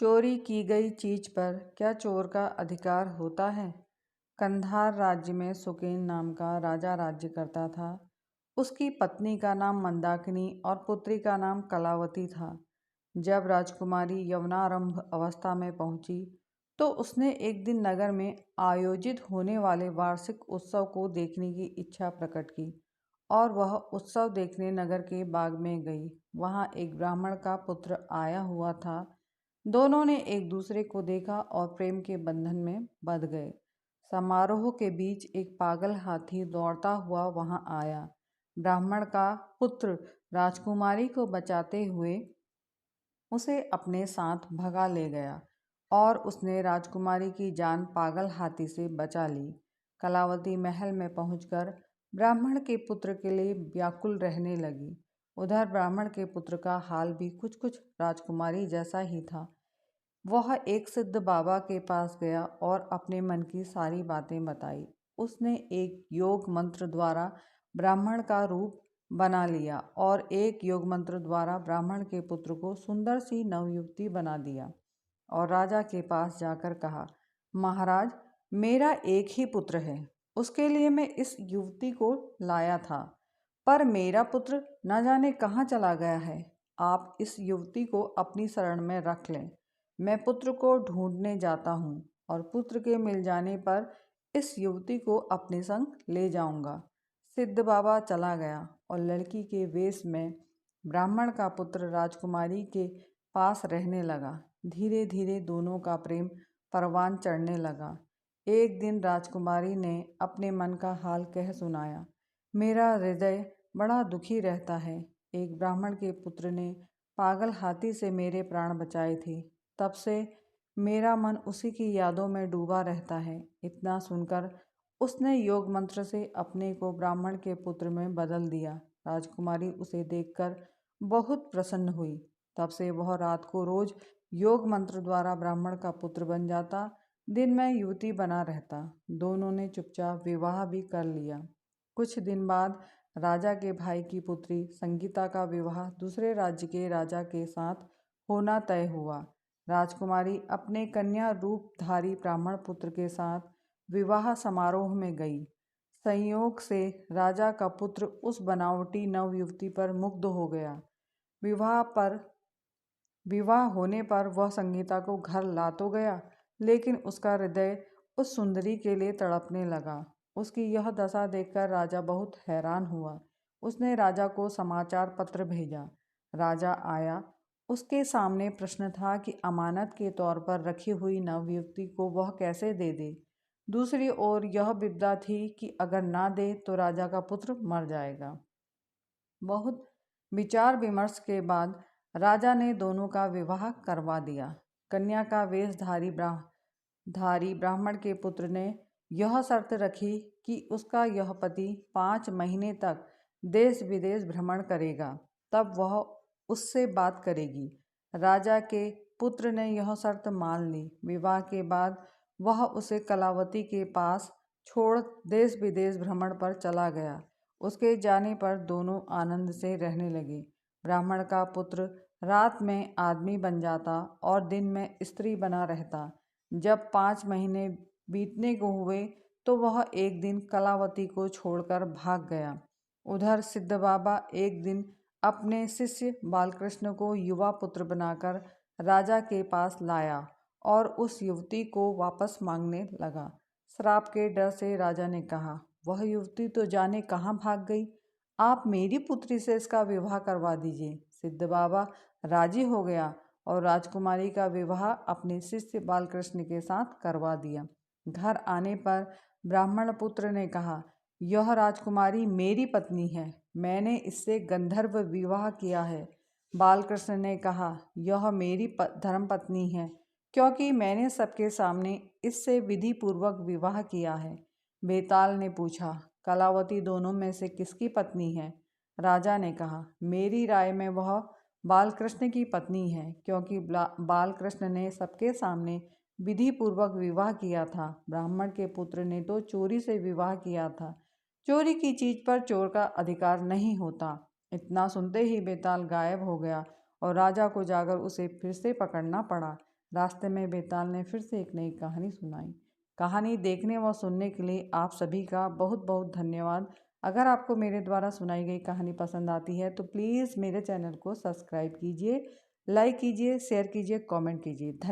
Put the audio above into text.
चोरी की गई चीज पर क्या चोर का अधिकार होता है। कंधार राज्य में सुकेन नाम का राजा राज्य करता था। उसकी पत्नी का नाम मंदाकिनी और पुत्री का नाम कलावती था। जब राजकुमारी यौवनारंभ अवस्था में पहुंची तो उसने एक दिन नगर में आयोजित होने वाले वार्षिक उत्सव को देखने की इच्छा प्रकट की और वह उत्सव देखने नगर के बाग में गई। वहां एक ब्राह्मण का पुत्र आया हुआ था। दोनों ने एक दूसरे को देखा और प्रेम के बंधन में बंध गए। समारोह के बीच एक पागल हाथी दौड़ता हुआ वहां आया। ब्राह्मण का पुत्र राजकुमारी को बचाते हुए उसे अपने साथ भगा ले गया और उसने राजकुमारी की जान पागल हाथी से बचा ली। कलावती महल में पहुंचकर ब्राह्मण के पुत्र के लिए व्याकुल रहने लगी। उधर ब्राह्मण के पुत्र का हाल भी कुछ कुछ राजकुमारी जैसा ही था। वह एक सिद्ध बाबा के पास गया और अपने मन की सारी बातें बताई। उसने एक योग मंत्र द्वारा ब्राह्मण का रूप बना लिया और एक योग मंत्र द्वारा ब्राह्मण के पुत्र को सुंदर सी नवयुवती बना दिया और राजा के पास जाकर कहा, महाराज, मेरा एक ही पुत्र है। उसके लिए मैं इस युवती को लाया था, पर मेरा पुत्र न जाने कहाँ चला गया है। आप इस युवती को अपनी शरण में रख लें। मैं पुत्र को ढूंढने जाता हूँ और पुत्र के मिल जाने पर इस युवती को अपने संग ले जाऊंगा। सिद्ध बाबा चला गया और लड़की के वेश में ब्राह्मण का पुत्र राजकुमारी के पास रहने लगा। धीरे धीरे दोनों का प्रेम परवान चढ़ने लगा। एक दिन राजकुमारी ने अपने मन का हाल कह सुनाया। मेरा हृदय बड़ा दुखी रहता है। एक ब्राह्मण के पुत्र ने पागल हाथी से मेरे प्राण बचाए थे। तब से मेरा मन उसी की यादों में डूबा रहता है। इतना सुनकर उसने योग मंत्र से अपने को ब्राह्मण के पुत्र में बदल दिया। राजकुमारी उसे देखकर बहुत प्रसन्न हुई। तब से वह रात को रोज योग मंत्र द्वारा ब्राह्मण का पुत्र बन जाता, दिन में युवती बना रहता। दोनों ने चुपचाप विवाह भी कर लिया। कुछ दिन बाद राजा के भाई की पुत्री संगीता का विवाह दूसरे राज्य के राजा के साथ होना तय हुआ। राजकुमारी अपने कन्या रूपधारी ब्राह्मण पुत्र के साथ विवाह समारोह में गई। संयोग से राजा का पुत्र उस बनावटी नवयुवती पर मुग्ध हो गया। विवाह होने पर वह संगीता को घर ला तो गया, लेकिन उसका हृदय उस सुंदरी के लिए तड़पने लगा। उसकी यह दशा देखकर राजा बहुत हैरान हुआ। उसने राजा को समाचार पत्र भेजा। राजा आया। उसके सामने प्रश्न था कि अमानत के तौर पर रखी हुई नवयुवती को वह कैसे दे दे। दूसरी ओर यह विपदा थी कि अगर ना दे तो राजा का पुत्र मर जाएगा। बहुत विचार विमर्श के बाद राजा ने दोनों का विवाह करवा दिया। कन्या का वेशधारी ब्राह्मण के पुत्र ने यह शर्त रखी कि उसका यह पति 5 महीने तक देश विदेश भ्रमण करेगा, तब वह उससे बात करेगी। राजा के पुत्र ने यह शर्त मान ली। विवाह के बाद वह उसे कलावती के पास छोड़ देश विदेश भ्रमण पर चला गया। उसके जाने पर दोनों आनंद से रहने लगे। ब्राह्मण का पुत्र रात में आदमी बन जाता और दिन में स्त्री बना रहता। जब 5 महीने बीतने को हुए तो वह एक दिन कलावती को छोड़कर भाग गया। उधर सिद्ध बाबा एक दिन अपने शिष्य बालकृष्ण को युवा पुत्र बनाकर राजा के पास लाया और उस युवती को वापस मांगने लगा। श्राप के डर से राजा ने कहा, वह युवती तो जाने कहाँ भाग गई। आप मेरी पुत्री से इसका विवाह करवा दीजिए। सिद्ध बाबा राजी हो गया और राजकुमारी का विवाह अपने शिष्य बालकृष्ण के साथ करवा दिया। घर आने पर ब्राह्मण पुत्र ने कहा, यह राजकुमारी मेरी पत्नी है। मैंने इससे गंधर्व विवाह किया है। बालकृष्ण ने कहा, यह मेरी धर्मपत्नी है, क्योंकि मैंने सबके सामने इससे विधि पूर्वक विवाह किया है। बेताल ने पूछा, कलावती दोनों में से किसकी पत्नी है? राजा ने कहा, मेरी राय में वह बालकृष्ण की पत्नी है, क्योंकि बालकृष्ण ने सबके सामने विधि पूर्वक विवाह किया था। ब्राह्मण के पुत्र ने तो चोरी से विवाह किया था। चोरी की चीज पर चोर का अधिकार नहीं होता। इतना सुनते ही बेताल गायब हो गया और राजा को जाकर उसे फिर से पकड़ना पड़ा। रास्ते में बेताल ने फिर से एक नई कहानी सुनाई। कहानी देखने व सुनने के लिए आप सभी का बहुत बहुत धन्यवाद। अगर आपको मेरे द्वारा सुनाई गई कहानी पसंद आती है तो प्लीज़ मेरे चैनल को सब्सक्राइब कीजिए, लाइक कीजिए, शेयर कीजिए, कमेंट कीजिए। धन्यवाद।